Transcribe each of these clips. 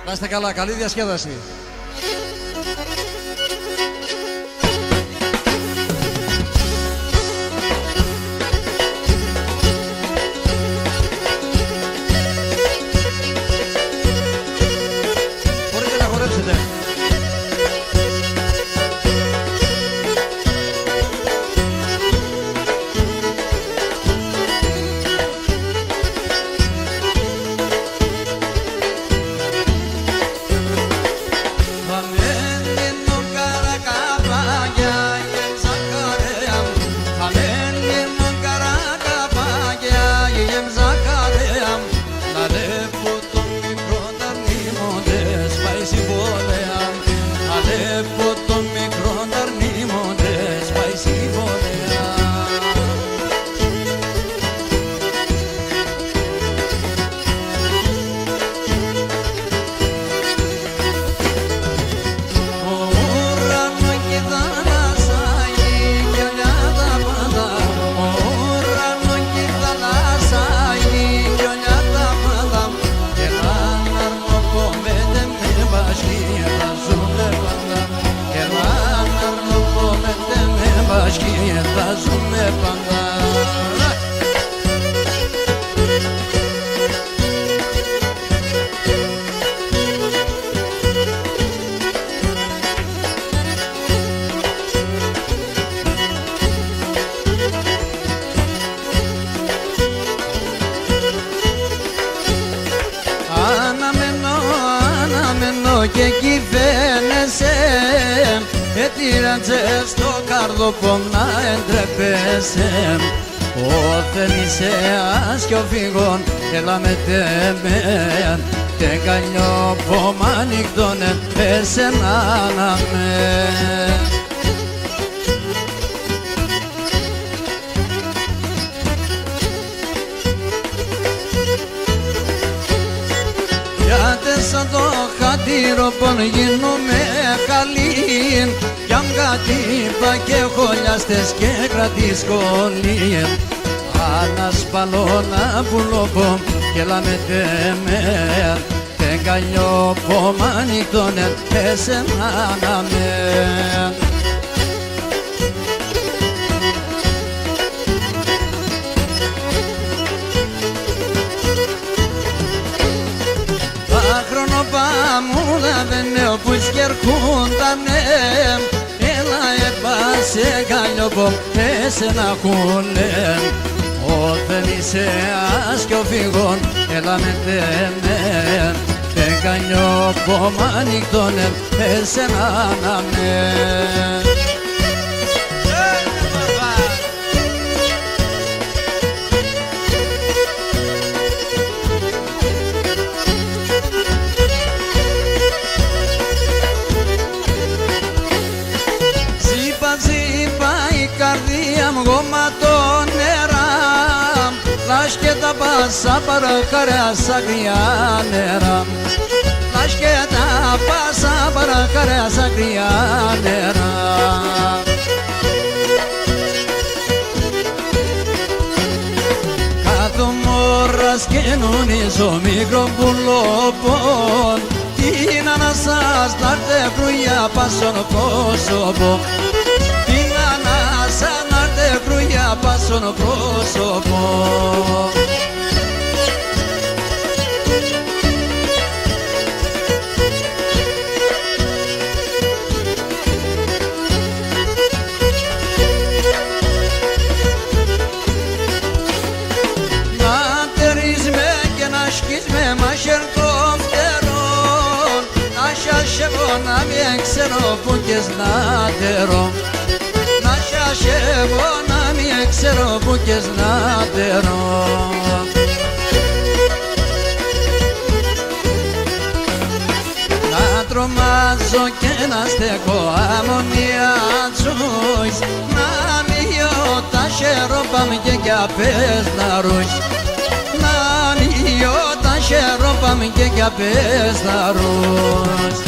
Να είστε καλά, καλή διασκέδαση. Μπορείτε να χορέψετε. Και εκεί φαίνεσαι ετήραντσε στο καρδοπό να εντρέπεσαι. Όταν είσαι άσκιο φύγον έλα με τέμε και καλιό πόμα νυχτώνε εσένα να με. Γιατί σαν το χατήροπον γίνομαι καλή κι αν κατήπα και χολιάστες και κρατή σχολή. Ανασπαλώ να πουλοπώ και έλα με τέμε και καλιό πόμα νυχτώνε εσένα να με. Χρονοπάμουνα δεν όπου σκερχούντανε έλα έπασε καλιόπο εσένα χούλε. Όταν είσαι άσκιο φύγον έλα με τέμε και καλιόπο μανικτώνε εσένα να με. Γόματο νερά λάσκετα πάσα παραχαριά σαγριά νερά λάσκετα πάσα παραχαριά σαγριά νερά. Κάτω μόρας καινούνιζω μικρό πουλόπον την ανασάς νάρτε κρούγια πάσον πρόσωπο. Την ανάσα νάρτε κρούγια πάσον πρόσωπο. Να τερίσμε και να σκίσμε μάχερ το φτερό να σιάσεβω να μην ξέρω που και σνάτερο. Να σιάσεβω να μην ξέρω που και σνάτερο. Να τρομάζω και να στέκω αμμονία τσούις να μειώ τα χερόπαμ και κι απές να ρούις. Να μειώ τα χερόπαμ και κι απές να ρούις.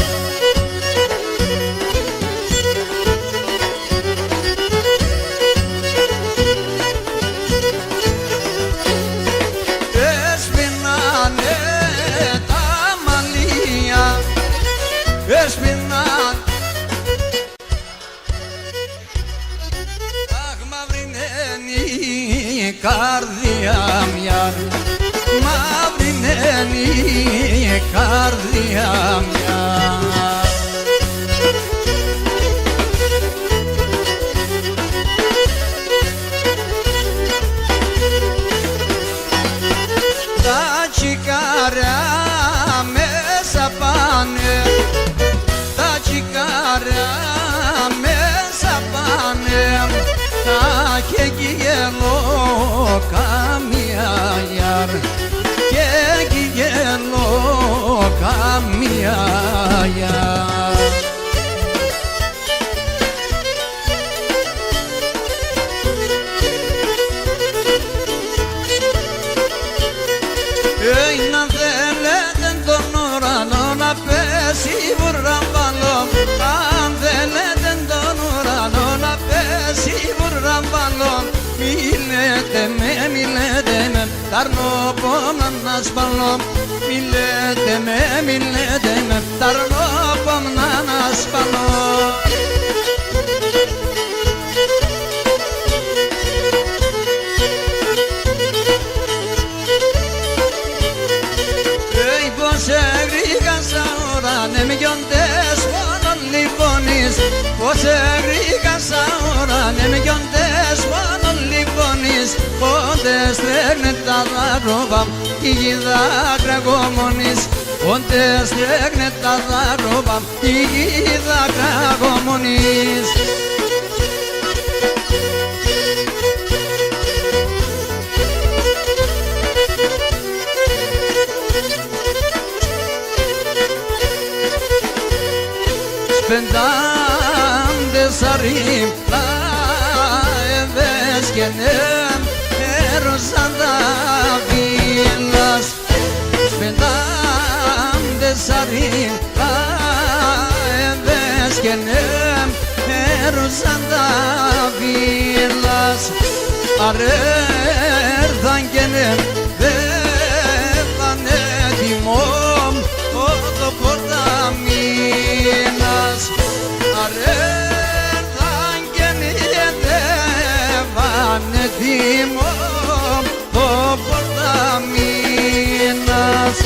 Έσπινανε τα μαλλία δέσποινα. Αχ, μαύρη είναι η καρδιά μια, μαύρη είναι η καρδιά μια. Τα τσικάρια μέσα πάνε, τα τσικάρια μέσα πάνε, τα και γελό καμία γιαρ, και γελό καμία γιαρ. Να θέλετε τον ουρανό να πέσει βουρραμπαλό, αν θέλετε τον ουρανό να πέσει βουρραμπαλό, μιλέτε με, ταρνόπομνα να σπαλώ, μιλέτε με, ταρνόπομνα να σπαλώ. Πόσε γρήγασα ουρανέ με γιοντές μόνον λιπώνεις, πόσε γρήγασα ουρανέ με γιοντές μόνον λιπώνεις, πότε στρέφνε τα δάκρυα η γη δάκρυα, πότε στρέφνε τα δάκρυα η γη δάκρυα. Πεντάντες αρρύπλα ευέσκαινε έρωσαν τα βίλας, πεντάντες αρρύπλα ευέσκαινε έρωσαν τα βίλας, αρέρθαν και ναι δεν πάνε τιμόμ το πορταμίνας, αρέρθαν και νιετεύανε τιμόμ το πορταμίνας.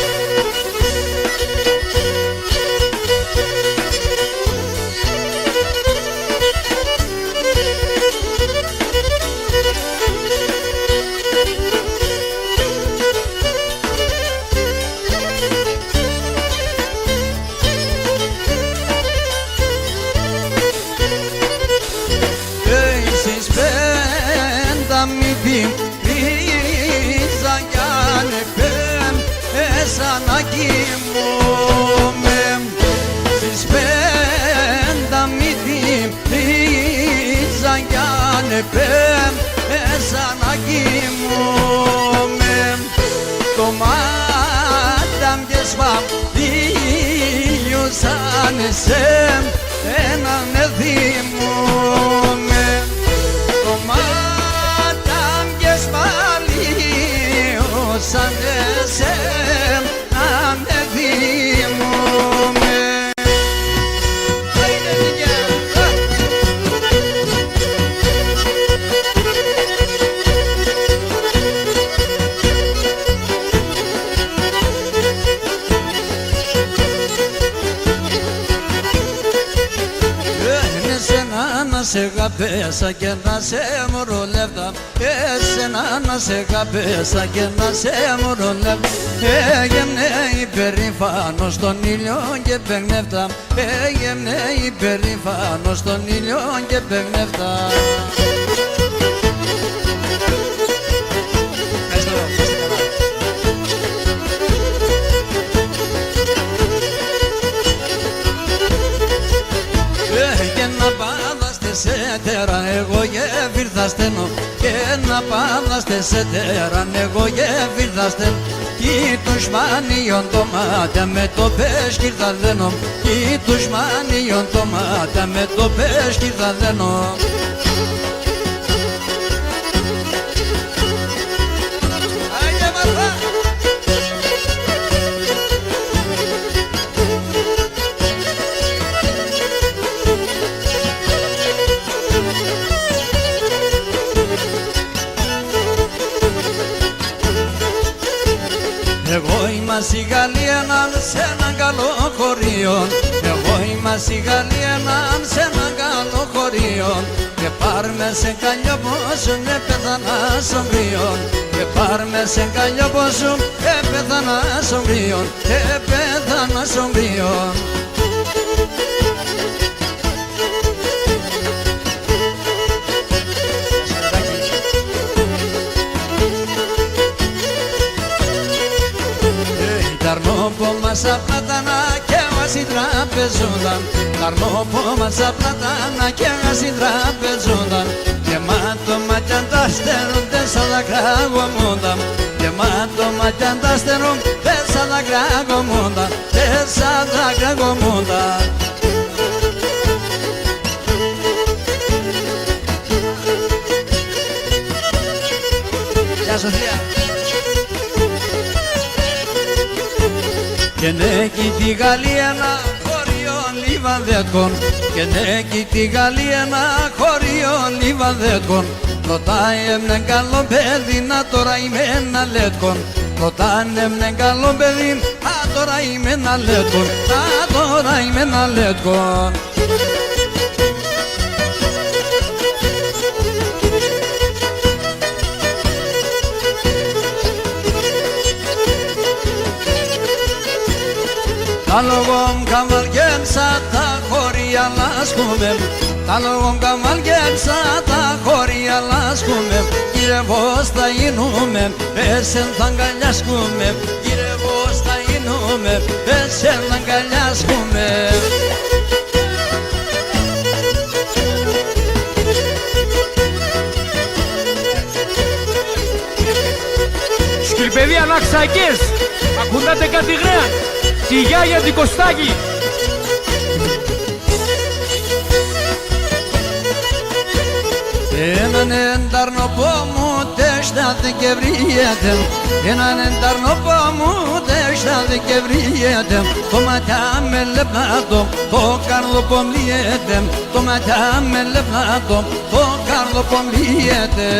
Ρίζα κι ανεπέμ σαν να κοιμούμαι, στις 5 μύτη ρίζα κι ανεπέμ σαν να κοιμούμαι, το μάτα και σπαθίλιο σαν εσέμ έναν εδημούμαι, το μάτα και σπαλίο σαν εσέμ έναν εδημούμαι. Να σε αγαπέσα και να σε μωρολεύτα, εσένα να σε αγαπέσα και να σε μωρολεύτα, έγεμνε υπερήφανος στον ήλιο και παιγνεύτα, έγεμνε υπερήφανος στον ήλιο και παιγνεύτα. Και να πάδαστε σε τέρα εγώ γεύυρθα στένω, και να πάδαστε σε τέρα εγώ γεύυρθα στένω, κι τους μάνιον το μάτα με το πέσκι θα δένω, κι τους μάνιον το μάτα με το πέσκι θα δένω. έναν σε έναν καλό χωριό. Εγώ είμαι στη Γαλλία έναν σε έναν καλό χωριό. Και πάρ' με σε καλλιό πόσο με πέθανα στον κρύο. Και πάρ' με σε καλλιό πόσο πέθανα στον κρύο. Πέθανα στον κρύο. Ταρνόπο μας απλάτανα και βάζει τραπεζούνταν. Ταρνόπο μας απλάτανα και βάζει τραπεζούνταν. Γεμάτο μάτιαν τα στερούν τέσσερα δάκρυα γομούνταν. Γεμάτο μάτιαν τα στερούν τέσσερα δάκρυα γομούνταν. Τέσσερα δάκρυα γομούνταν. Γεια Σοφία. Και νέκει τη Γαλλία ένα χωριό λιβαδέτικον. Και νέκει τη Γαλλία ένα χωριό λιβαδέτικον. Ρωτάει έμνε καλό παιδί, να τώρα είμαι ένα λέτκον. Ρωτάνε έμνε καλό παιδί, να τώρα είμαι ένα λέτκον. Να τώρα είμαι ένα λέτκον. Τα λόγω καμαλγένσα τα χωρία λάσκουμε. Τα λόγω καμαλγένσα τα χωρία λάσκουμε. Γυρεύω στα γίνουμε, πέσεν θα αγκαλιάσκουμε. Γυρεύω στα γίνουμε, πέσεν θα αγκαλιάσκουμε. Σκυλπαιδί Αναξαϊκές, ακούντατε κάτι γραία, τη Γιάγια την Κωστάκη. Έναν εντάρνοπο μου τέστα Δεκεμβριέται. Έναν εντάρνοπο μου τέστα Δεκεμβριέται. Το ματιά με λεπτάτο, το καρδοπο μλιέται. Το ματιά με λεπτάτο, το καρδοπο μλιέται.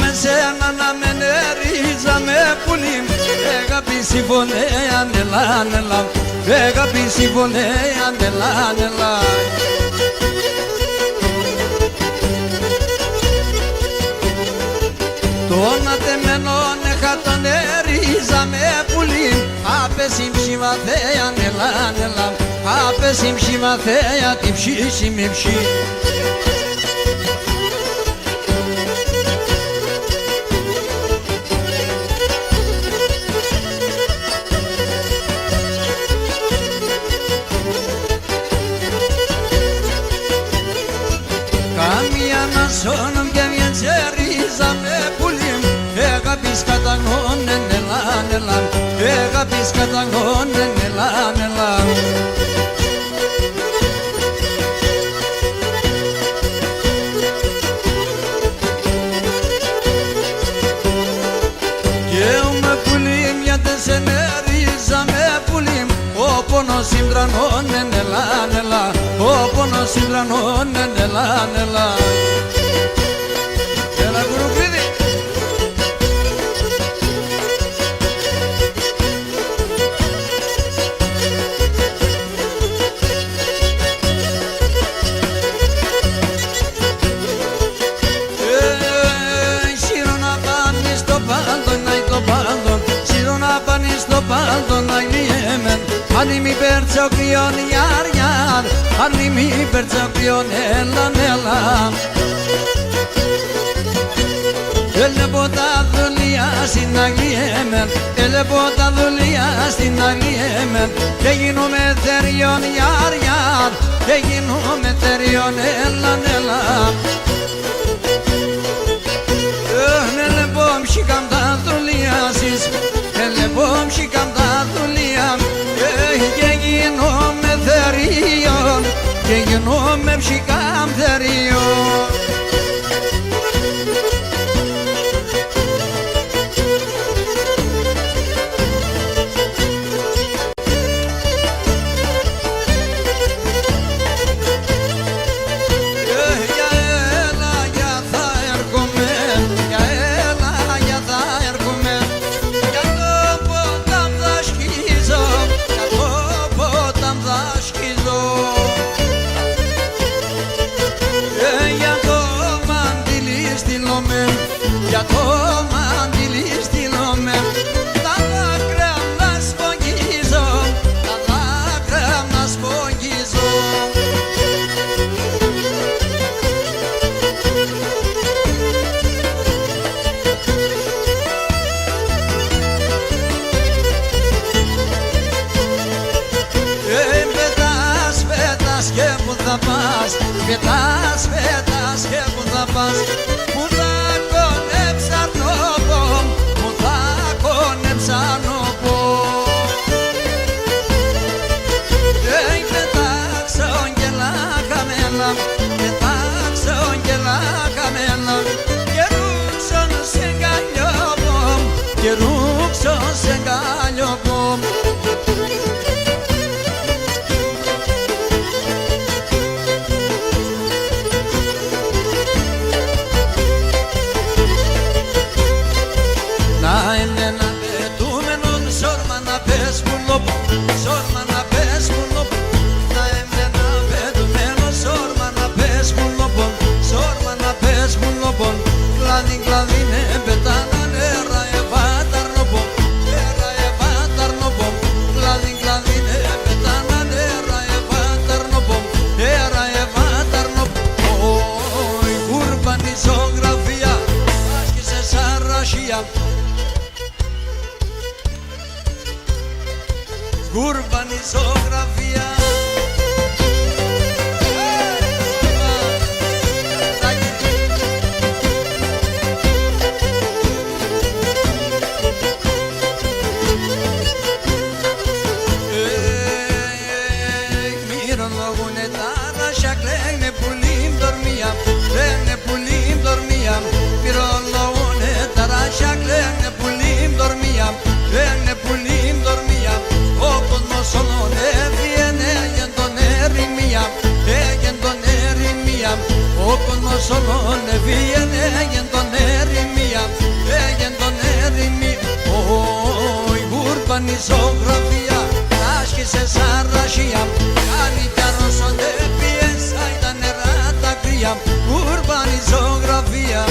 Με σένα να με νερίζα με πουλί. Αγάπη συμφωνέα νελά νελά. Αγάπη συμφωνέα νελά νελά. Τον ατεμένο νεχα τον νερίζα με πουλί. Άπεση ψήμα θέα νελά νελά. Άπεση ψήμα θέα τη ψήση με ψή. Σώνομ και βιεντζερίζα με πουλί. Αγάπης καταγώνε νελά νελά. Αγάπης καταγώνε νελά νελά. Και με πουλί μια τεσσενερίζα με πουλί. Ο πόνος συμπρανώνε νελά νελά. Ο πόνος συμπρανώνε νελά νελά. Αν μη πέρτσο κρυόν γιάρ γιάρ. Αν μη πέρτσο κρυόν έλα έλα. Έλεπω τα δουλειά στην Αγγλία. Έλεπω τα δουλειά στην Αγγλία. Και γίνομαι θεριόν γιάρ γιάρ. Και γίνομαι θεριόν έλα έλα. Έλεπω μщικам τα δουλειά σεις. Έλεπω μщικам τα δουλειά. Και γίνομαι θεριόν. Και γίνομαι μщικам θεριόν. Πετάς, πετάς και που θα πας, που θα κονέψαρνω, που θα κονέψαρνω. Πετάξω αγγελά καμένα, πετάξω αγγελά καμένα, και ρούξω σε αγκαλιό, και ρούξω σε αγκαλιό. Σόρμα να πες μου λοπον, να εμένα πετουμένο. Σόρμα να πες μου λοπον, σόρμα να πες μου λοπον. Κλάδι, κλάδι, ναι, πετάνα νερά, ευάταρνοπον, νερά, ευάταρνοπον. Κλάδι, κλάδι, ναι, πετάνα νερά, ευάταρνοπον, νερά, ευάταρνοπον. Η κούρπανη ζωγραφία άσκησε σαν ρασία. Ουρμπανιζογραφία. Μυρολογούνε τα ράσια, κλαίνε πουλίμ δορμία, κλαίνε πουλίμ δορμία. Μυρολογούνε τα ράσια, κλαίνε πουλίμ δορμία, κλαίνε πουλίμ δορμία. Ο κόσμος όλον έβγαινε για τον ερημία, έγεν τον ερημία. Ο κόσμος όλον έβγαινε για τον ερημία, έγεν τον ερημία. Η ούρπανη ζωγραφία άσκησε σαν ρασία, κάνει πια ρώσονται πιέσα, τα νερά τα κρύα. Ούρπανη ζωγραφία.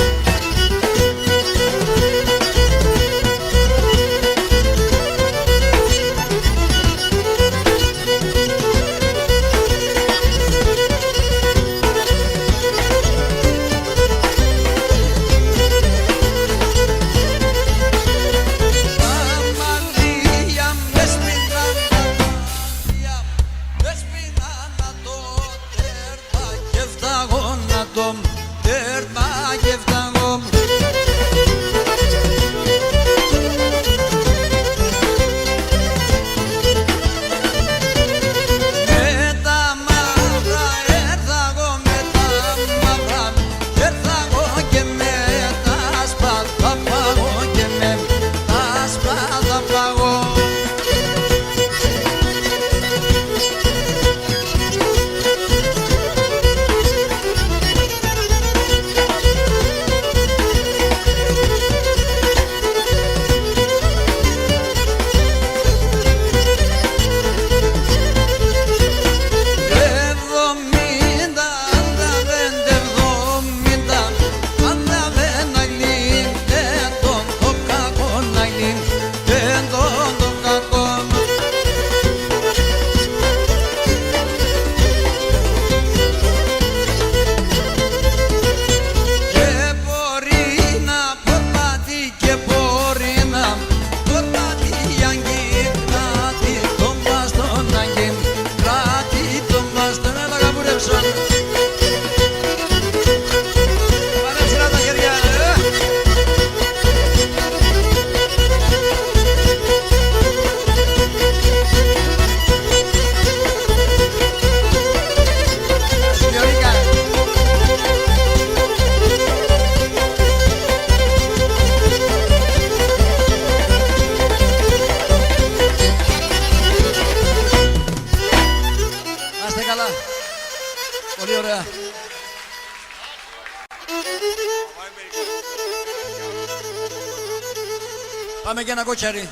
Πολύ ωραία. Πάμε και ένα κότσαρι.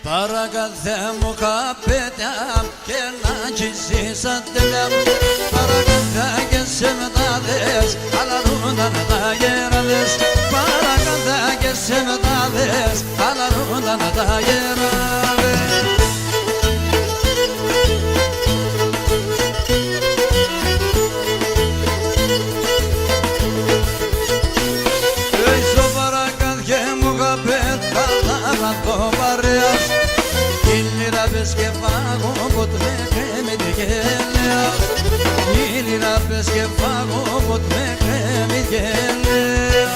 Παρακαλέ μου καπετάμ και να ζήσεις αντελέμ. Παρακαλέ και σε μετάδες αλαρούνταν τα γέραδες. Παρακαλέ και σε μετάδες αλαρούνταν τα γέραδες. Και φάγω ποτ με κρέμει τη γέλια. Ήλινα πες και φάγω ποτ με κρέμει τη γέλια.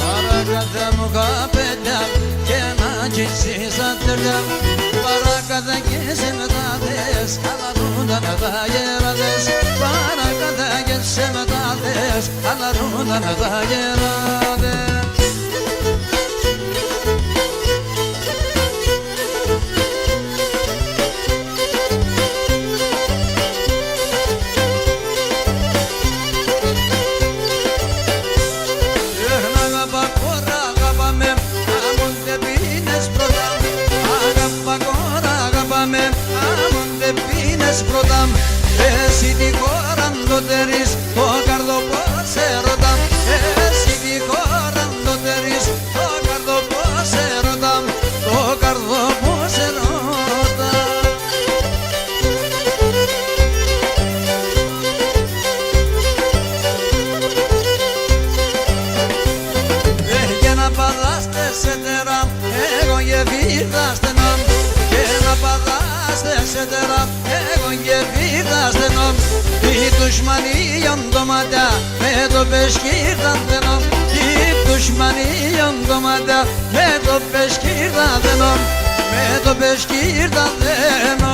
Παρακαλέ μου καπετιά και να αγγίσεις ατελιά. Παρακαλέ και σε μετάδες αλαρούνταν τα γέραδες. Παρακαλέ και σε μετάδες αλαρούνταν τα γέραδες. Πρώτα, εσύ τη χώρα το τερείς, το καρδό πως σε ρωτά. Εσύ τη χώρα το τερείς, το καρδό πως σε ρωτά. Το καρδό πως σε ρωτά. Για να παδάς τεσσέτερα, εγώ γεβίδα στενά. Και να παδάς τεσσέτερα, εγώ γεβίδα στενό. Οι δουσμανίων το ματιά με το πεσκίδαν στενό. Οι δουσμανίων το ματιά με το πεσκίδαν στενό. Με το πεσκίδαν στενό.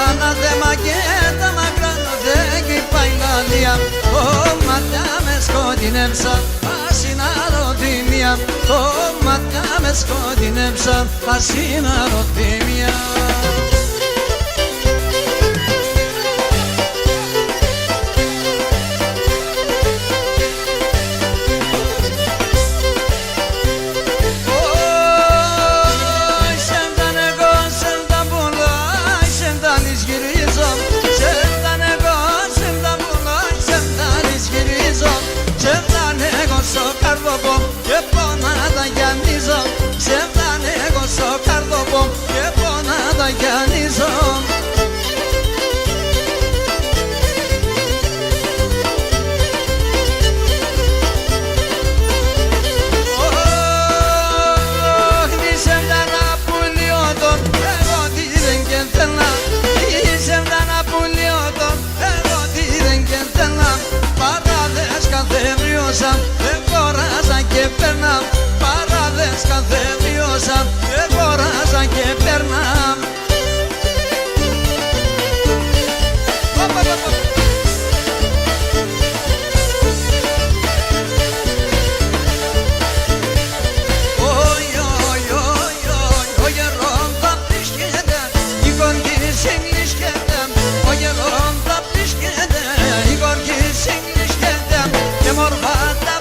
Ανάθεμα και τα μακράνω δεν κυπάει λαλία. Το ματιά με σκοτεινέψα, ας είναι αρωτήμια. Το ματιά με σκοτεινέψα, ας είναι αρωτήμια. Και πόνα τα γιαννίζω, σε φτάνε εγώ στο καρδοπό. Και πόνα τα γιαννίζω. Είσαι ένα πουλιότον, εγώ τι δεν και θέλα. Είσαι ένα πουλιότον, εγώ τι δεν και θέλα. Παράδες καθεβριώσα, και περνά, παράδες καθεβιώσα, εγόραζα και περνά. Ο γερόν θα πρίσκεται, η κορκή συγκλίσκεται. Ο γερόν θα πρίσκεται, η κορκή συγκλίσκεται. Και μορφά τα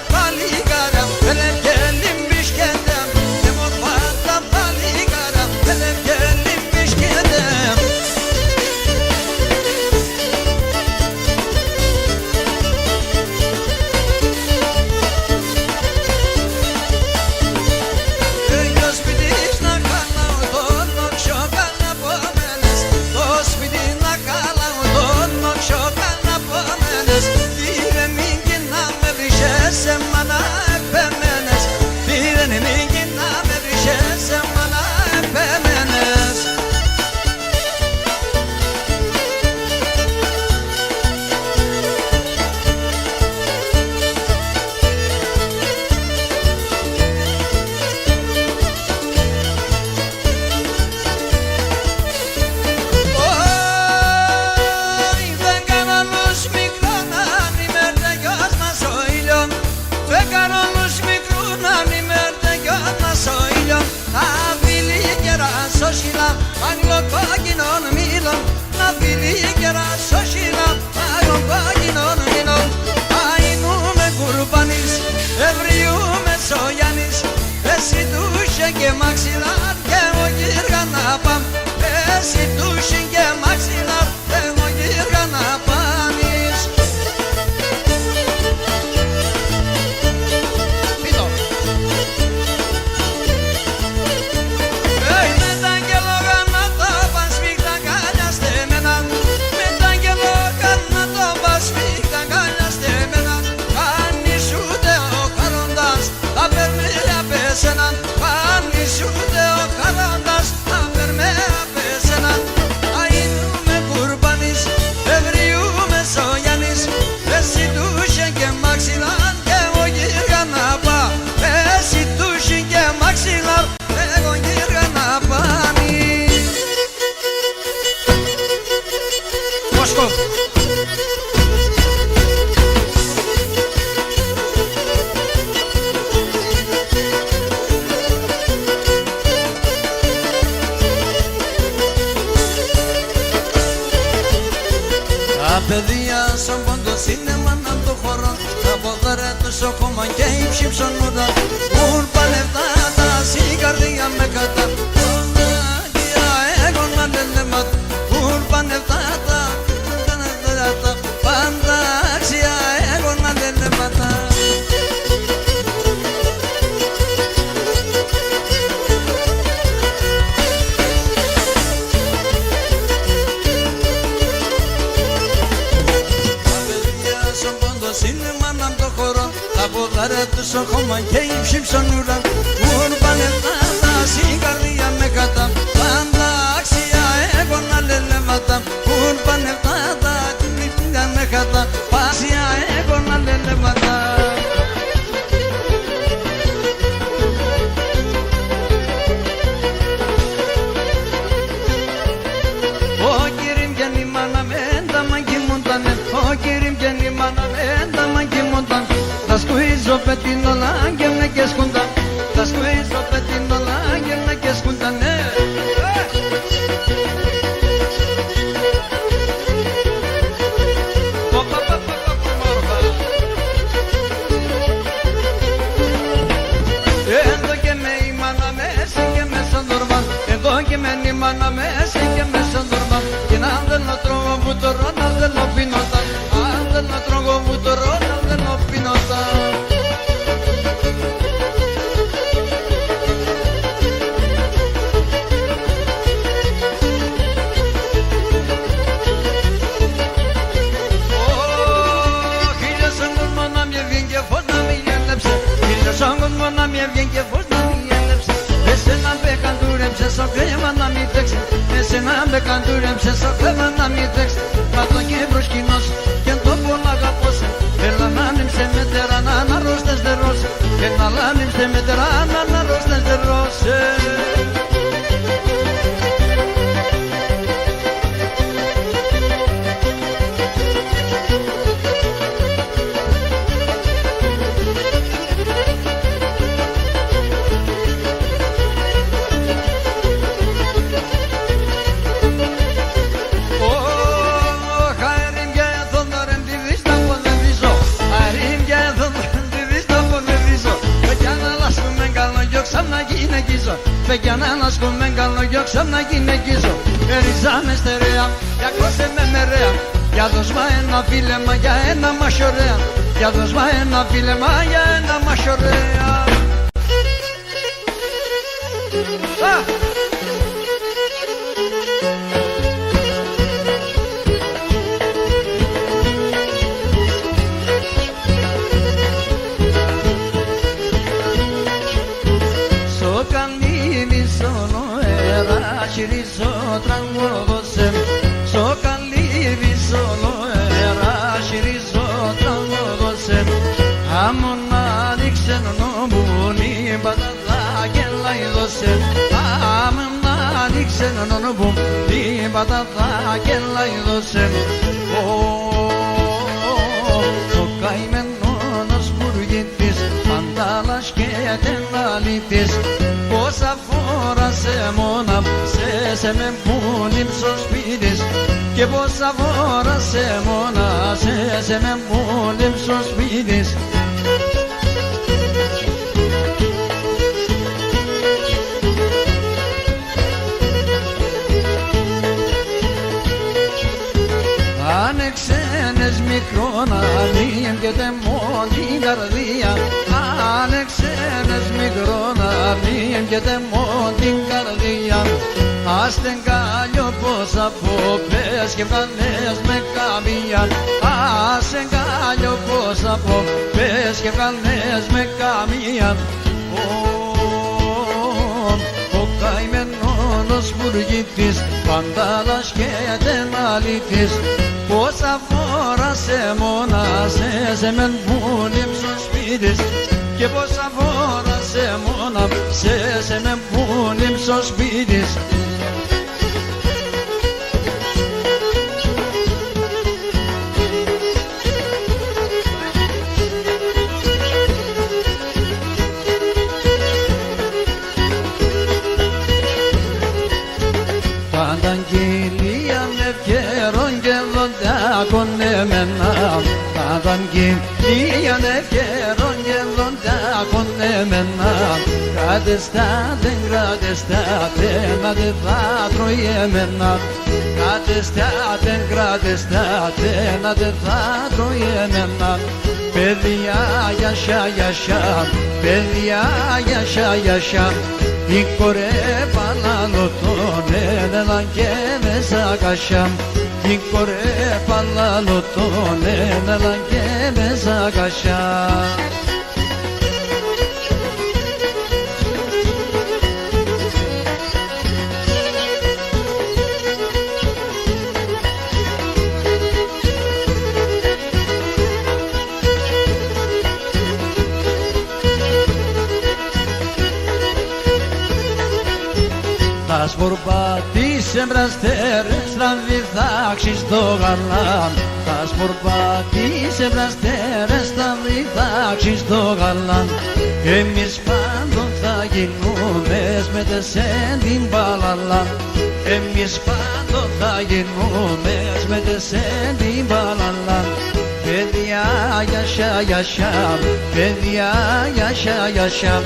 μαξιλάρ και εγώ γύργα να πάμ. Εσύ τούσιν και μαξιλάρ εγώ γύργα να πάμεις. Πίτο. Με τα αγγελόγα να το πας σφίχτα καλιά στεμέναν. Με τα αγγελόγα να το πας σφίχτα καλιά στεμέναν. Κάνεις ούτε ο χαρόντας θα παίρνει απ' εσέναν. Κάνεις ούτε ο χαρόντας θα παίρνει απ' εσέναν. Αΐνουμε κουρπάνης, ευριούμε σογιάνης. Εσύ τούσιν και μαξιλάρ και εγώ γύργα να πά. Εσύ τούσιν και μαξιλάρ εγώ γύργα να πάμεις. Μόσκο. Τα παιδιά σαν πόντο σίνεμα να το χωρώ. Τα ποδάρια τους ακόμα και η ψιψονούρα. Πουν παλεύτα τα η καρδιά με κατά. Παναγία εγώ να λελέμα. Πουν πανεύτα τα πανταξία εγώ να λελέματα. Σίνεμα να το χωρώ. Τα ποδάρια τους ακόμα και η ψιψονούρα. Πουν πανεύτα τα η καρδιά με κατά. Πανταξία εγώ να λελέματα. Πουν πανεύτα τα καρδιά με κατά. Παξία εγώ να λελέματα. Ο κύριμ κι αν η μάνα με τα μαγκιμούντανε. Ο κύριμ κι αν η μάνα με τα μαγκιμούνταν. Τα σκουίζω πετίνολα και με και σκούνταν. Τα σκουίζω πετίνολα και με και σκούντανε. Εδώ και με η μάνα μέσα και μέσα δορμάν. Εδώ και με η μάνα μέσα και μέσα δορμάν. Και να δεν τρώγω βουτορό να δεν πίνωταν. Αν δεν τρώγω βουτορό να δεν πίνωταν. Χίλιος άγγον να με βγει και φως να με γένεψε. Χίλιος άγγον να με βγει και φως να με γένεψε. Εσένα με καντούρεψε στο κλαίμα να μην τρέξει. Εσένα με καντούρεψε στο κλαίμα να μην τρέξει. Μα το και προσκυνός και το πολλά αγαπώσε. Έλα να νύμψε με τερά να αναρρώστες δεν ρώσε. Έλα να νύμψε με τερά να αναρρώστες δεν ρώσε. Φεγγιά να ανασκούμε καλογιό ξανά γυναικίζω. Εριζάμε στερεά, για κόσε με μερέα. Για δώσ' μα ένα φίλεμα για ένα μας ωραία. Για δώσ' μα ένα φίλεμα για ένα μας ωραία. Γυρίζω τραγούδωσε, στο καλύβι σόλο αέρα. Γυρίζω τραγούδωσε, άμμο να δείξε νομπούνι πατατά και λαϊδώσε. Άμμο να δείξε νομπούνι πατατά και λαϊδώσε. Ο καημένος μπουργίτης αντάλλας και τεναλίτης. Πόσα φορά σε μόνα σε με πούνι ψωσπίδης. Και πόσα φορά σε μόνα σε με πούνι ψωσπίδης. μην πιέτε μόνο την καρδία. Αν ξένες μικρώνα μην πιέτε μόνο την καρδία. Ας την κάλιο πως από πες και βγάλες με καμία. Ας την κάλιο πως από πες και βγάλες με καμία. Ο καημένος σπουργίτης πάντα λασχέται αλήτης. Πόσα φορά σε μόνασες εμεν που λείψω σπίτης. Και πόσα φορά σε μόνασες εμεν που λείψω σπίτης. Καταγγελία με φιέρον και δοντάκον εμένα. Καταγγελία με φιέρον και δοντάκον εμένα. Κρατεστάτε, κρατεστάτε, να δε θα τρώει εμένα. Κρατεστάτε, κρατεστάτε, να δε θα τρώει εμένα. Παιδιά, γιασιά, γιασιά, παιδιά, γιασιά, γιασιά. Η κορέπα λαλωτών έλα και μέσα κασιά. Η κορέπα λαλωτών έλα και μέσα κασιά. Θα σπορπατήσει μπραστέρες, στραβή θα άξεις το γαλάν. Θα σπορπατήσει μπραστέρες, στραβή θα άξεις το γαλάν. Εμείς πάντων θα γίνουμε σμέτεσεν την παλαλά. Εμείς πάντων θα γίνουμε σμέτεσεν την παλαλά. Παιδιά, γιασιά, γιασιά, παιδιά, γιασιά, γιασιά.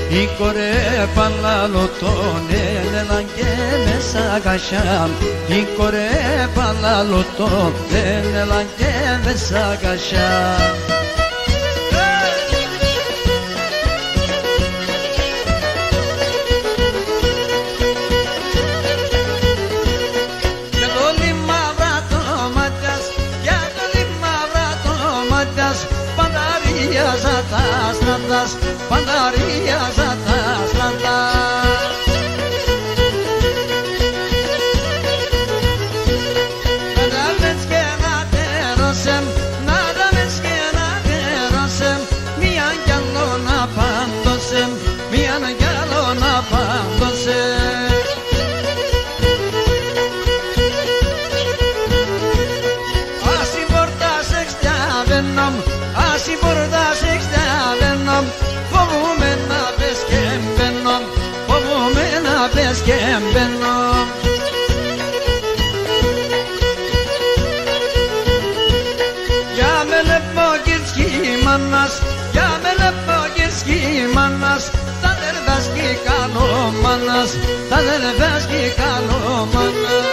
Η κορέπα λαλωτών έλα και μέσα κασιά. Η κορέπα λαλωτών έλα και μέσα κασιά. Για το λιμαύρα το ματιάς, για το λιμαύρα το ματιάς. Πανταρίαζα τα στραντάς, πανταρίαζα τα στραντάς. Να τα μες και να τέρωσεμ, να τα μες και να τέρωσεμ. Μίαν κι άλλο να πάντωσεμ, μίαν κι άλλο να πάντωσεμ. Ας η πόρτα σε εξτιαβαίνομ, ας η πόρτα σε εξτιαβαίνομ. Φοβούμαι να πες και μπαίνω, φοβούμαι να πες και μπαίνω. Για με λεπτό κυρσκή μάνας, για με λεπτό κυρσκή μάνας. Τα δερβάς και καλό μάνας, τα δερβάς και καλό μάνας.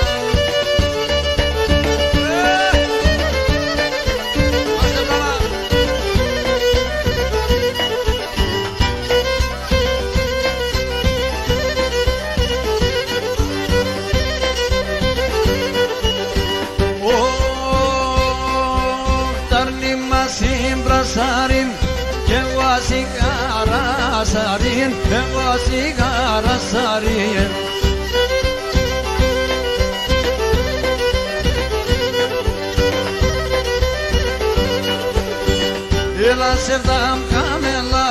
Συμπρασάριν και εγώ ασιγαρασάριν, εγώ ασιγαρασάριν. Έλα σε δάμ καμέλα,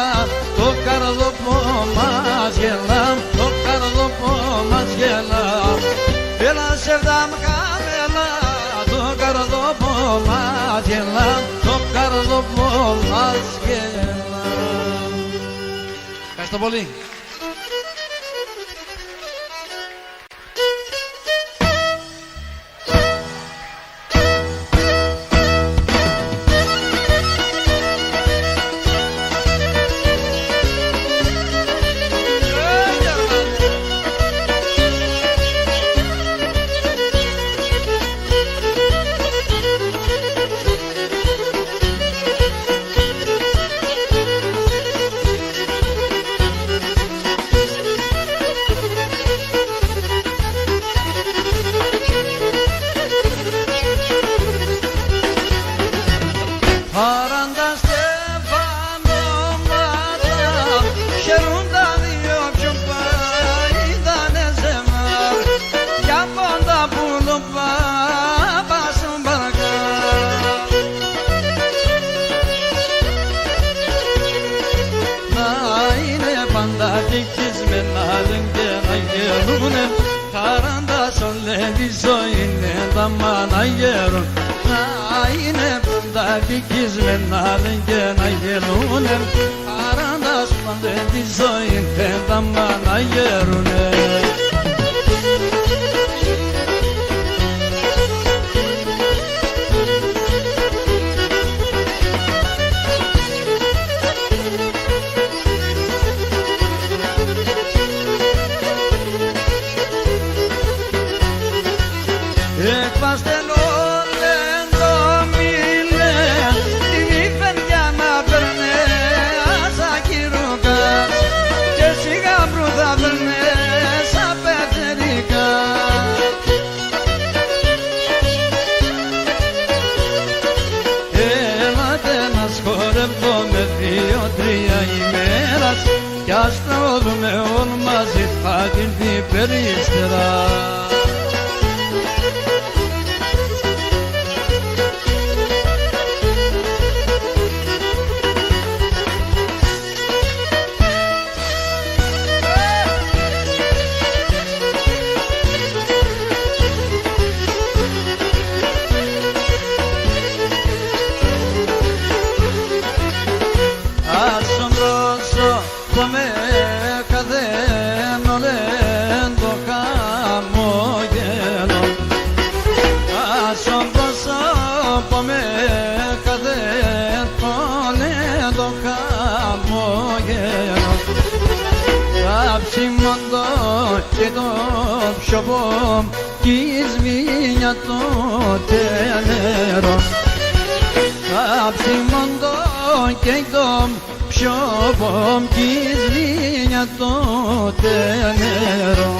το καρδοπό μας γελά, το καρδοπό μας γελά. Έλα σε δάμ καμέλα, το καρδοπό μας γελά, το καρδοπό μας γελά. Ευχαριστώ πολύ. dikiz men alın gel ayyerunem karanda solledi soyinne zaman ayyerum ayine bunda dikiz men alın gel ayyerunem karanda solledi soyinne zaman ayyerunem Yaşlı olme olmaz kadir bir istira come cadeno lento camogeno asombroso come cadeno lento camogeno Rapsimondo jedom shobom kizminyato tenero Rapsimondo jedom Shobom kizvinya to tenero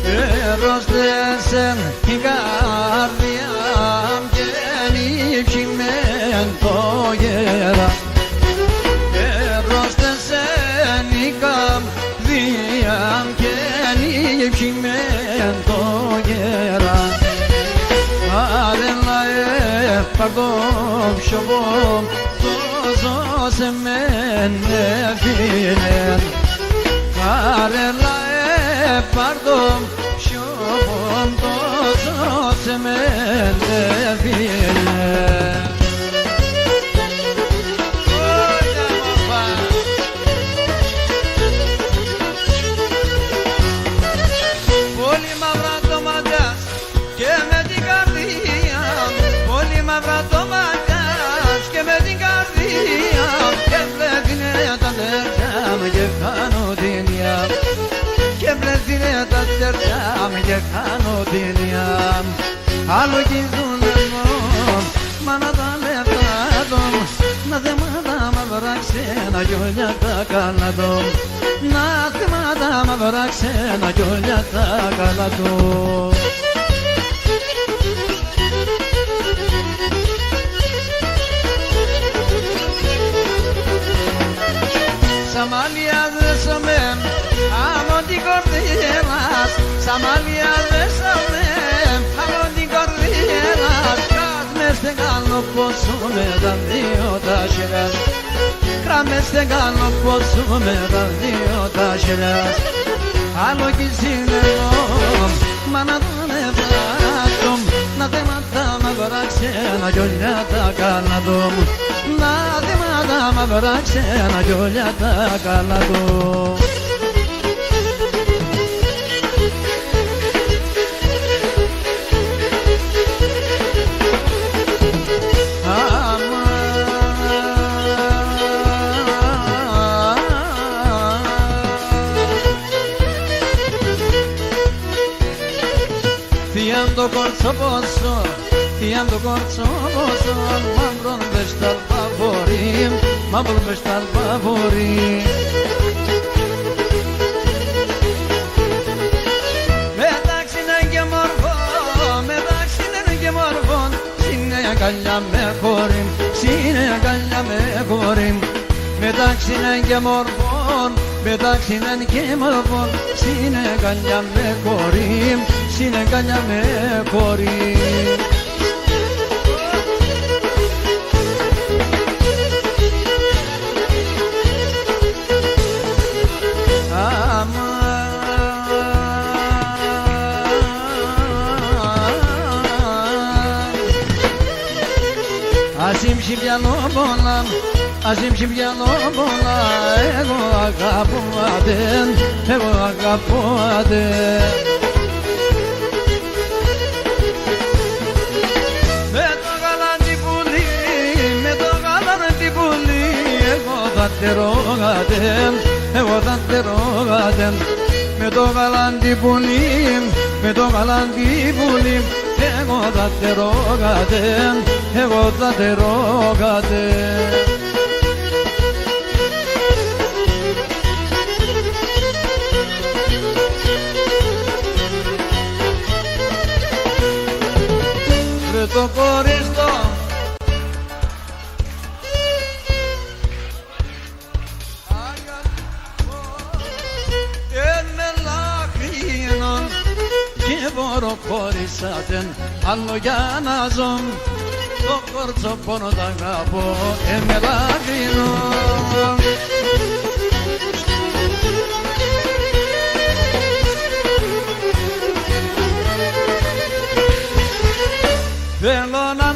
Eros desen higardiam gelip Toyera Eros desenikam Diyam kenip şimen toyera Adenlaye pardom şobom Tozo semen nefinen Adenlaye pardom şobom Tozo semen nefinen Kano dinyam Halu gizunamom Manadan evladım Nazım adama bırak sena Gölyatta kaladım Nazım adama bırak sena Gölyatta kaladım Samalia de Samem Amondi Gordelas Samalia de Samem Amondi Gordelas Krameste galno posso me dal Dio da Shelas Krameste galno posso me dal Dio da Shelas Alo gizinenom Manadone vratom Nadematama bıraksena Gölyatta kaladım Nadematama bıraksena Gölyatta kaladım Tiando corso posso Mambron bestal favorim Mambron bestal favorim Medaksine gemorfon Sinne kallame korim Sinne kallame korim μετάξινεν και μορφών, μετάξινεν και μορφών, συνεγκαλιά με κορί, συνεγκαλιά με κορί. Ασύμ πιάνω πολλά, ασύμ πιάνω πολλά, εγώ αγαπώ αδεν, εγώ αγαπώ αδεν. Με το γαλάντι πουλί, με το γαλάντι πουλί, εγώ θα τερόγατεν, εγώ θα τερόγατεν. Με το γαλάντι πουλί, με το γαλάντι πουλί, εγώ θα τερόγατεν, εγώ θα τερόγατεν. Βρε το χωριστό χωρίσατεν άλλο για να ζω το κόρτσο πόνο τ' αγαπώ με λάκρινο. Θέλω να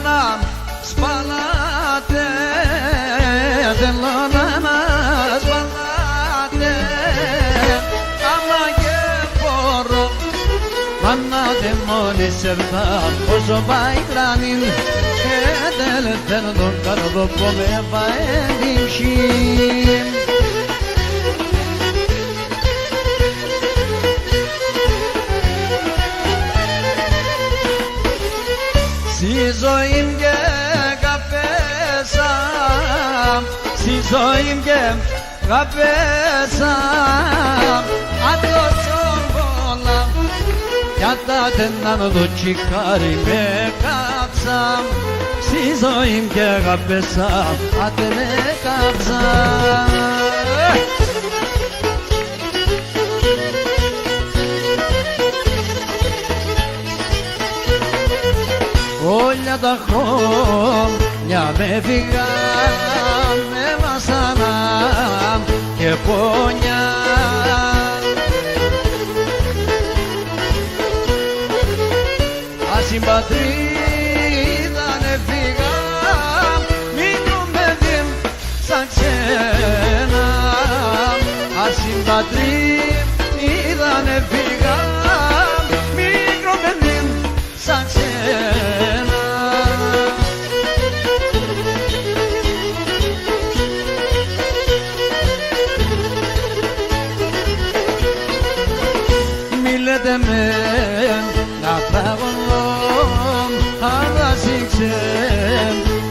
σπαλάτε, θέλω να σπαλάτε, άμα και μπορώ Manna de mone serta oso bailanin Edel don cardo pome baedimshim Sizoim ge kapesam Sizoim ge kapesam Adlosom bolam Yata tennan do chikari me kapsam Sizoim ke kapesam Atene kapsam Όλα τα χρόνια με φύγαν, με βασανάν και πόνια. Ασυμπατρίδα ναι φύγαν, μικρό παιδί σαν ξένα. Ασυμπατρίδα ναι φύγαν, μικρό παιδί σαν ξένα. Λέτε με να τραγωνώ, αλλά σήξε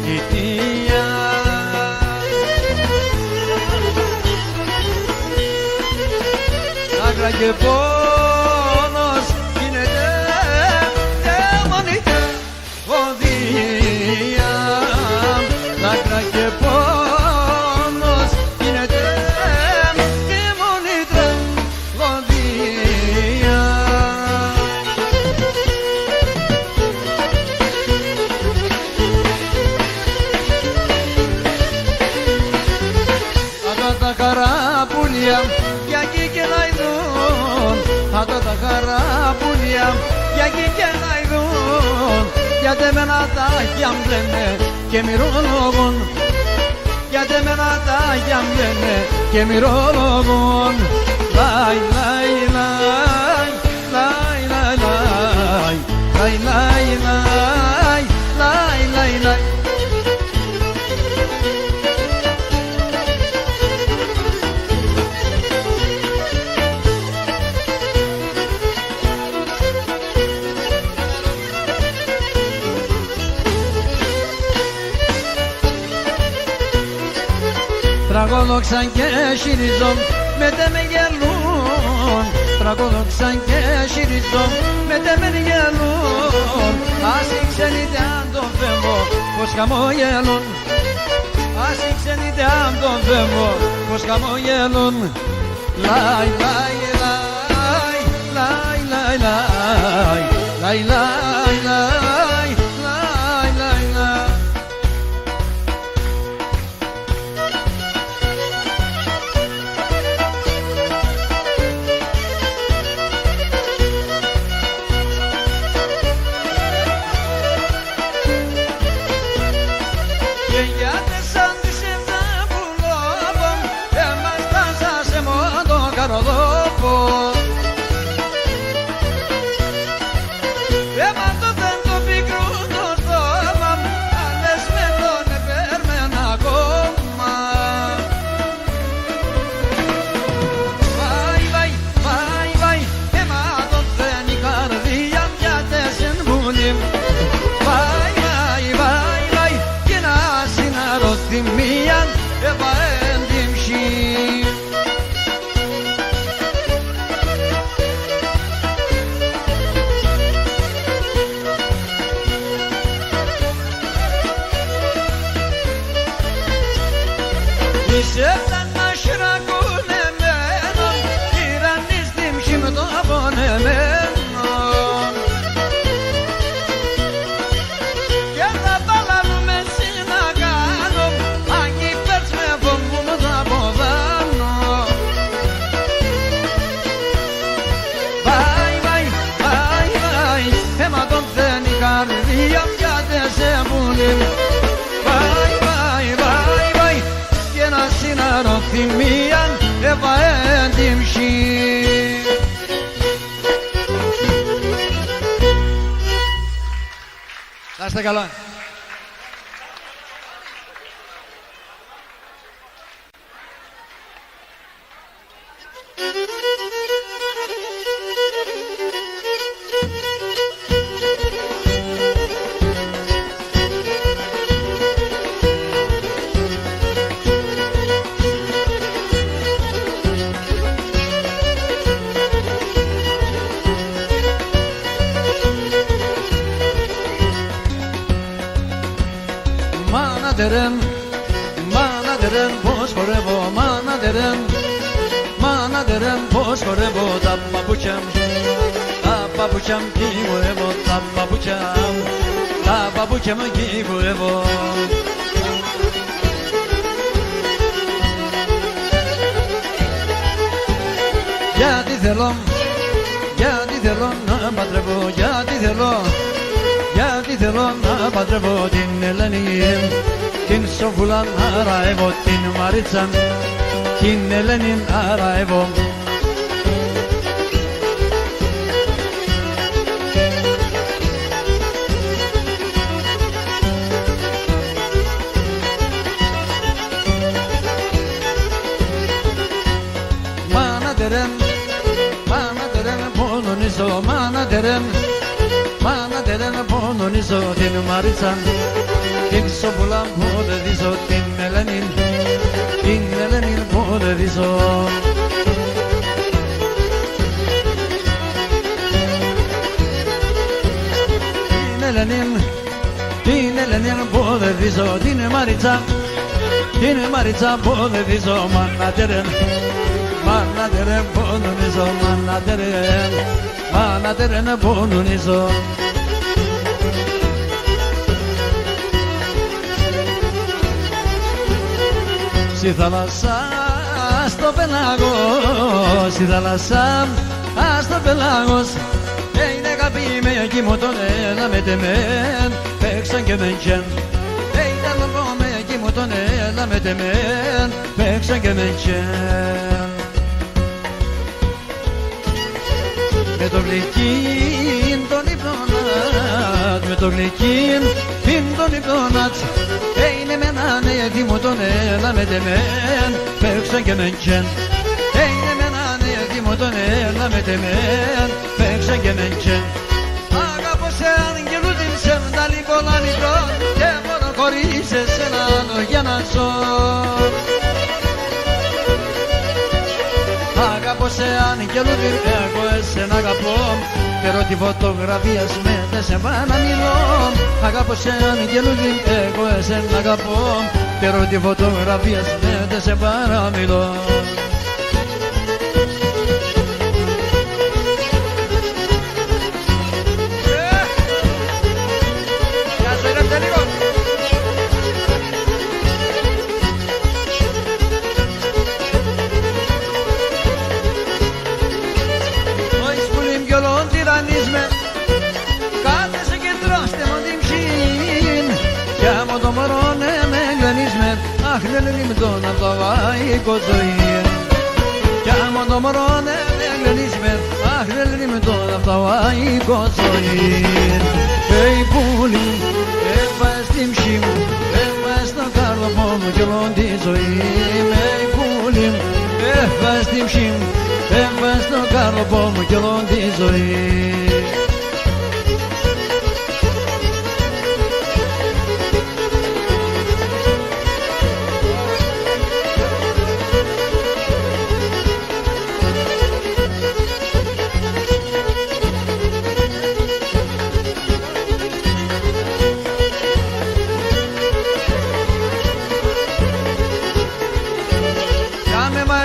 γητεία. Άκρα και πόνος γίνεται δαιμονική οδεία. Άκρα και πόνος γίνεται δαιμονική οδεία. Τα χαραπούλια για εκεί και να ειδούν, αυτά τα χαραπούλια για εκεί και να ειδούν, γιατί εμένα τα χιά μου λένε και μυρολογούν, γιατί εμένα τα χιά μου λένε και μυρολογούν. Λαϊ λαϊ λαϊ λαϊ λαϊ λαϊ λαϊ λαϊ λαϊ λαϊ. Τραγόδοξαν και σιριζόμ, μετέ με γελούν. Τραγόδοξαν και σιριζόμ, μετέ με γελούν. Ας οι ξένοι αν το φεύγω, πως χαμογελούν. ας οι ξενείτε αν τον φεύγω πως χαμογελούν. Λαϊ, λαϊ, λαϊ, λαϊ, λαϊ, λαϊ, λαϊ, λαϊ, λαϊ, λαϊ, λαϊ, λαϊ. Και γιατί σαν τη σύντα που λόγω έμαστασα σε μόνο καροδόπο. Έμαστο δεν το πικρού το στόμα μου, αν λες με τον επέρμενα ακόμα. Βαϊ, βαϊ, βαϊ, βαϊ, έμαστο δεν η καρδία πια δεν συμβούλει. Βαϊ, βαϊ, βαϊ, βαϊ, και να συναρώ τη μία επαέντυμψη. Είσαι να σιρακούν εμένα, τυραννείς τύμψη με το πονεμένο. Και θα παλαβούμε εσύ να κάνω, αν κι πέρς με φοβούμαι θα αποδάνω. Βαϊ, βαϊ, βαϊ, βαϊ, αίμα τον θέλει η καρδία πια δεν σε βουλεί. Βαϊ, βαϊ, βαϊ, βαϊ, και να συναρώ τη μίαν επαέντυμψη. Να είστε καλά. Μάνατερεν, μάνατερεν, πως χορεύω, μάνατερεν, μάνατερεν, πως χορεύω τα παπούτσια μου, τα παπούτσια μου κυβεύω, τα παπούτσια μου, τα παπούτσια μου κυβεύω. Γιατί θέλω, γιατί θέλω να παντρεύω, γιατί θέλω, γιατί θέλω να παντρεύω την Ελένη, την Σοφούλα να ραεύω, την Μαρίτσα, την Ελένη να ραεύω. Μάνατερεν, μάνατερεν, πονονίζω, μάνατερεν, μάνατερεν, πονονίζω την Μαρίτσα, την Σοφούλα που δεν δίζω, την Ελένη, την Ελένη που δεν δίζω. Την Ελένη, την Ελένη που δεν δίζω, την Μαρίτσα, την Μαρίτσα που δεν δίζω. Μάνατερεν, μάνατερεν, πονονίζω, μάνατερεν, μάνατερεν, πονονίζω. Στη θάλασσα, στο πελάγος, στη θάλασσα, στο πελάγος, είναι αγαπημένη εκεί μου τον έλα με τεμέν, παίξαν και με τσεν. Είναι αγαπημένη εκεί μου τον έλα με τεμέν, παίξαν και με τσεν. Με το γλυκίν τον υπνώνατ, με το γλυκίν τον υπνώνατ, είναι με έναν εκεί μου τον έλα με τεμέν, παίξαν και με τσεν. Είναι με έναν εκεί μου τον έλα με τεμέν, παίξαν και με τσεν. Αγαπώ σε άγγελου την σεβδάλη πολλά μικρό, και μόνο χωρίς εσένα άλλο για να ζω. Αγαπώ σε άγγελου την, εγώ εσένα αγαπώ, pero τη φωτογραφίας με δεν σε πάω να μιλώ. Αγαπώ σε άγγελου την, εγώ εσένα αγαπώ, δεύτερο τη φωτογραφία ναι, δεν σε παραμιλώ. Αχ, δεν είναι το να φαβάει κοτσοή. Κι άμα το μωρό ναι με γλενίσμε, αχ, δεν είναι το να φαβάει κοτσοή. Hey πουλί, έφαγε στη μшή μου, έφαγε στο κάρδοπο μου κι όλη τη ζωή. Hey πουλί, έφαγε στη μшή μου, έφαγε στο κάρδοπο μου κι όλη τη ζωή.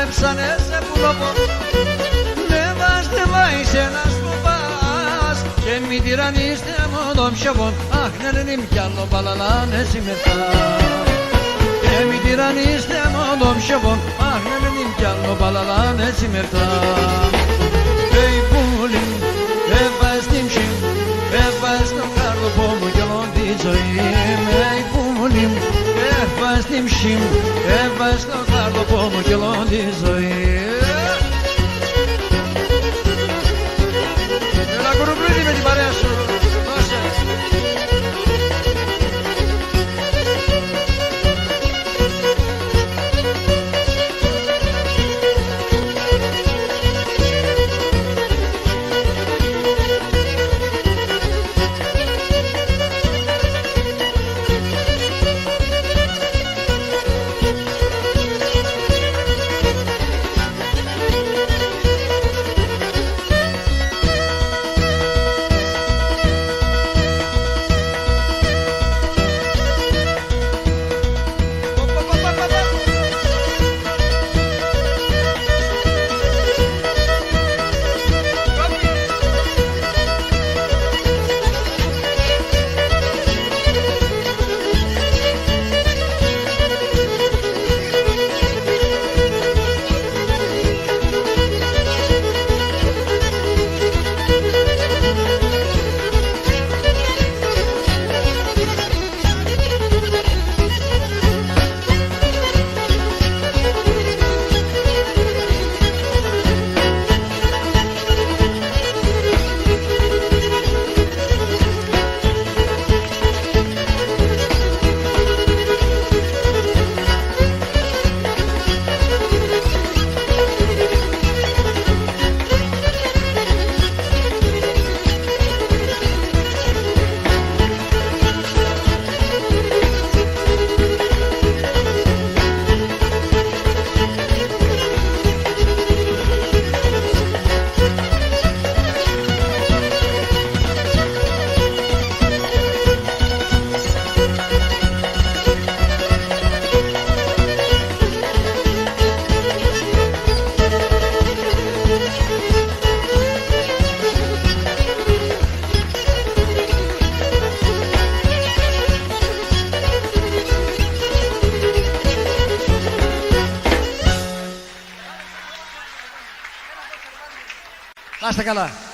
Έψανε σε πουλόπο, με βάστε βάησε να σου πας και μη τυραννίστε μου τον πιόπο, αχ δεν είναι κι άλλο παλαλάνε συμμετά. Και μη τυραννίστε μου τον πιόπο, αχ δεν είναι κι άλλο παλαλάνε συμμετά. Hey πουλί, έφαγε στη μшή, έφαγε στον κάρδοπο μου κι όλη τη ζωή. Hey πουλί, έφαγε στη μшή μου, έφαγε στον κάρδοπο μου κι όλη τη ζωή. Έλα κουρουπλίδι με την παρέα σου, δώσε. Να είστε καλά.